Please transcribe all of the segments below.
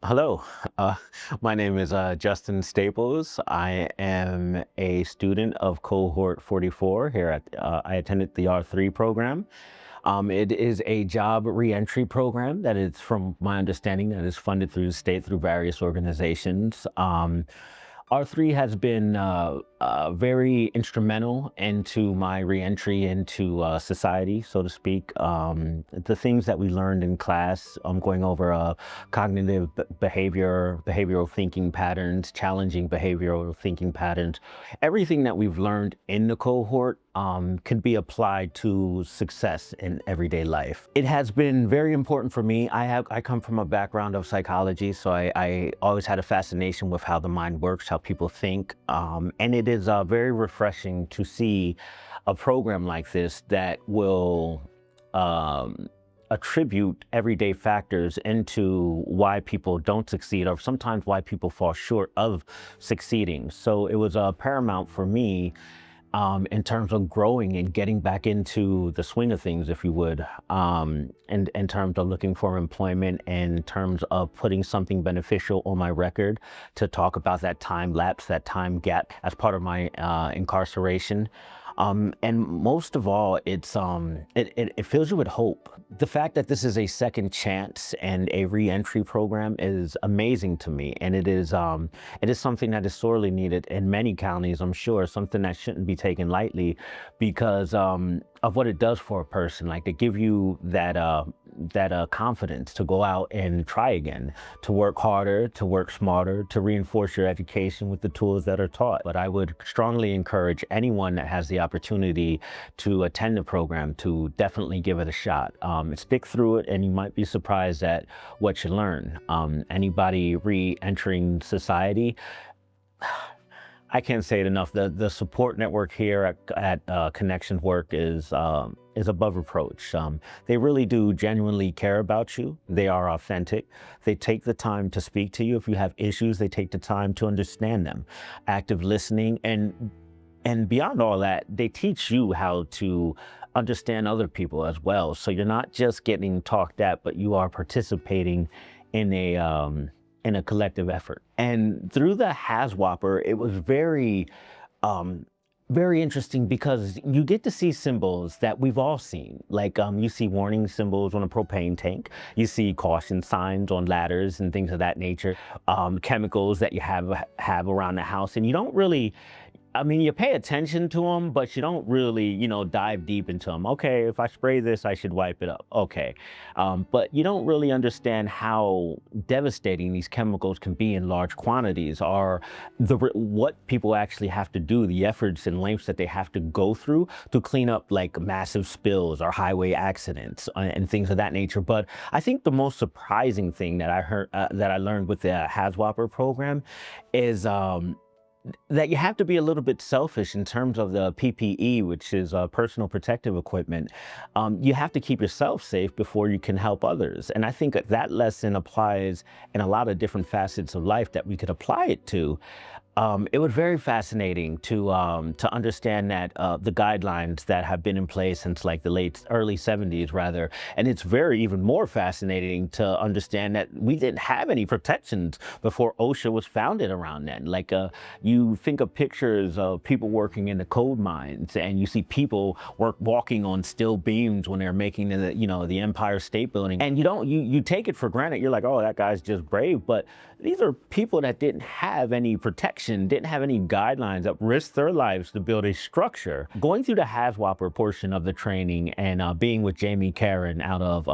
Hello, uh, my name is Justin Staples. I am a student of cohort 44 here I attended the R3 program. It is a job reentry program that is, from my understanding, that is funded through the state through various organizations. R3 has been very instrumental into my reentry into society, so to speak. The things that we learned in class, going over cognitive behavioral thinking patterns, challenging behavioral thinking patterns, everything that we've learned in the cohort can be applied to success in everyday life. It has been very important for me. I come from a background of psychology, so I always had a fascination with how the mind works, how people think, and it is very refreshing to see a program like this that will attribute everyday factors into why people don't succeed, or sometimes why people fall short of succeeding. So it was paramount for me in terms of growing and getting back into the swing of things, if you would, and in terms of looking for employment, and in terms of putting something beneficial on my record to talk about that time lapse, that time gap as part of my incarceration. And most of all, it fills you with hope. The fact that this is a second chance and a reentry program is amazing to me, and it is something that is sorely needed in many counties. I'm sure something that shouldn't be taken lightly, because of what it does for a person. Like, to give you that confidence to go out and try again, to work harder, to work smarter, to reinforce your education with the tools that are taught. But I would strongly encourage anyone that has the opportunity to attend the program to definitely give it a shot. Stick through it, and you might be surprised at what you learn. Anybody re-entering society, I can't say it enough. The support network here at Connection Work is above reproach. They really do genuinely care about you. They are authentic. They take the time to speak to you. If you have issues, they take the time to understand them. Active listening, and beyond all that, they teach you how to understand other people as well. So you're not just getting talked at, but you are participating in a collective effort. And through the HAZWOPER, it was very interesting, because you get to see symbols that we've all seen. Like, you see warning symbols on a propane tank, you see caution signs on ladders and things of that nature, chemicals that you have around the house, and you don't really, I mean, you pay attention to them, but you don't really, dive deep into them. Okay, if I spray this, I should wipe it up. Okay. But you don't really understand how devastating these chemicals can be in large quantities, or what people actually have to do, the efforts and lengths that they have to go through to clean up like massive spills or highway accidents and things of that nature. But I think the most surprising thing that I learned with the HAZWOPER program is, that you have to be a little bit selfish in terms of the PPE, which is personal protective equipment. You have to keep yourself safe before you can help others. And I think that lesson applies in a lot of different facets of life that we could apply it to. It was very fascinating to understand that the guidelines that have been in place since like the early 70s rather, and it's very even more fascinating to understand that we didn't have any protections before OSHA was founded around then. Like, you think of pictures of people working in the coal mines, and you see people walking on steel beams when they're making the Empire State Building, and you take it for granted. You're like, oh, that guy's just brave, but these are people that didn't have any protection, didn't have any guidelines, that risked their lives to build a structure. Going through the HAZWOPER portion of the training, and being with Jamie Karen out of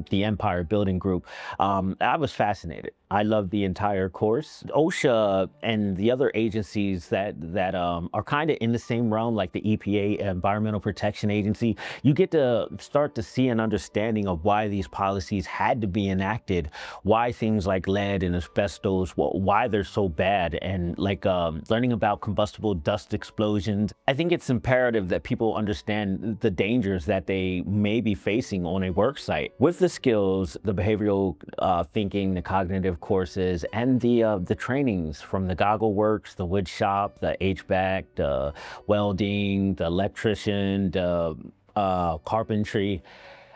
the Empire Building Group, I was fascinated. I loved the entire course. OSHA and the other agencies that are kind of in the same realm, like the EPA, Environmental Protection Agency, you get to start to see an understanding of why these policies had to be enacted, why things like lead and asbestos, why they're so bad, and like learning about combustible dust explosions. I think it's imperative that people understand the dangers that they may be facing on a work site. With the skills, the behavioral thinking, the cognitive courses, and the trainings from the goggle works, the wood shop, the HVAC, the welding, the electrician, the carpentry,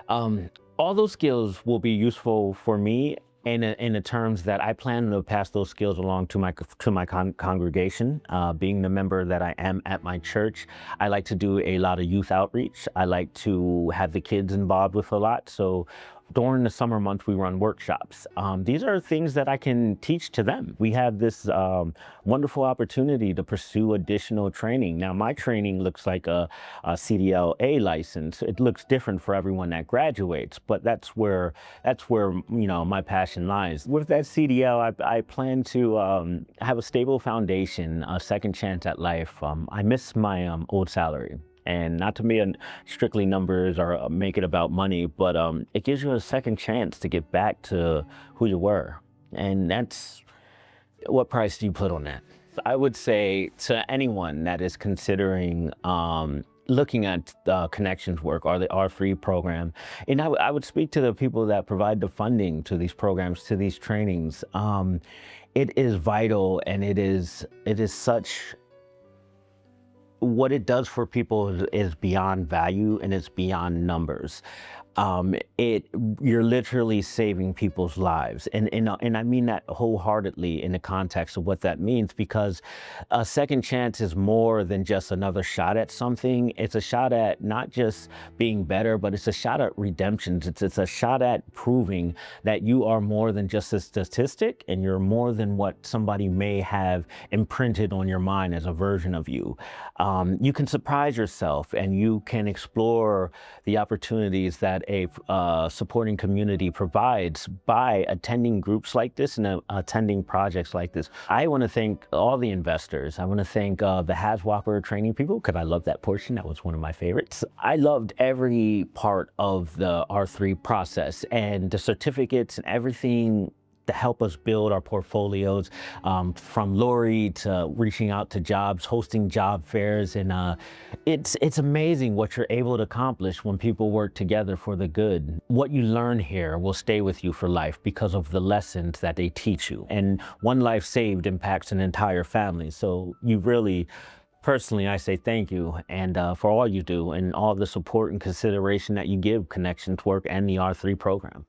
all those skills will be useful for me in the terms that I plan to pass those skills along to my congregation. Being the member that I am at my church, I like to do a lot of youth outreach. I like to have the kids involved with a lot. So during the summer months, we run workshops. These are things that I can teach to them. We have this wonderful opportunity to pursue additional training. Now, my training looks like a CDLA license. It looks different for everyone that graduates, but that's where my passion lies. With that CDL, I plan to have a stable foundation, a second chance at life. I miss my old salary. And not to be strictly numbers or make it about money, but it gives you a second chance to get back to who you were. And that's, what price do you put on that? I would say to anyone that is considering looking at Connections work or the R3 program, and I would speak to the people that provide the funding to these programs, to these trainings. It is vital, and it is such, what it does for people is beyond value, and it's beyond numbers. You're literally saving people's lives. And I mean that wholeheartedly in the context of what that means, because a second chance is more than just another shot at something. It's a shot at not just being better, but it's a shot at redemption. It's a shot at proving that you are more than just a statistic, and you're more than what somebody may have imprinted on your mind as a version of you. You can surprise yourself, and you can explore the opportunities that a supporting community provides by attending groups like this and attending projects like this. I want to thank all the investors. I want to thank the HasWhopper training people, because I love that portion. That was one of my favorites. I loved every part of the R3 process, and the certificates and everything to help us build our portfolios, from Lori to reaching out to jobs, hosting job fairs. And it's amazing what you're able to accomplish when people work together for the good. What you learn here will stay with you for life because of the lessons that they teach you. And one life saved impacts an entire family. So you really, personally, I say thank you, and for all you do and all the support and consideration that you give Connections Work and the R3 program.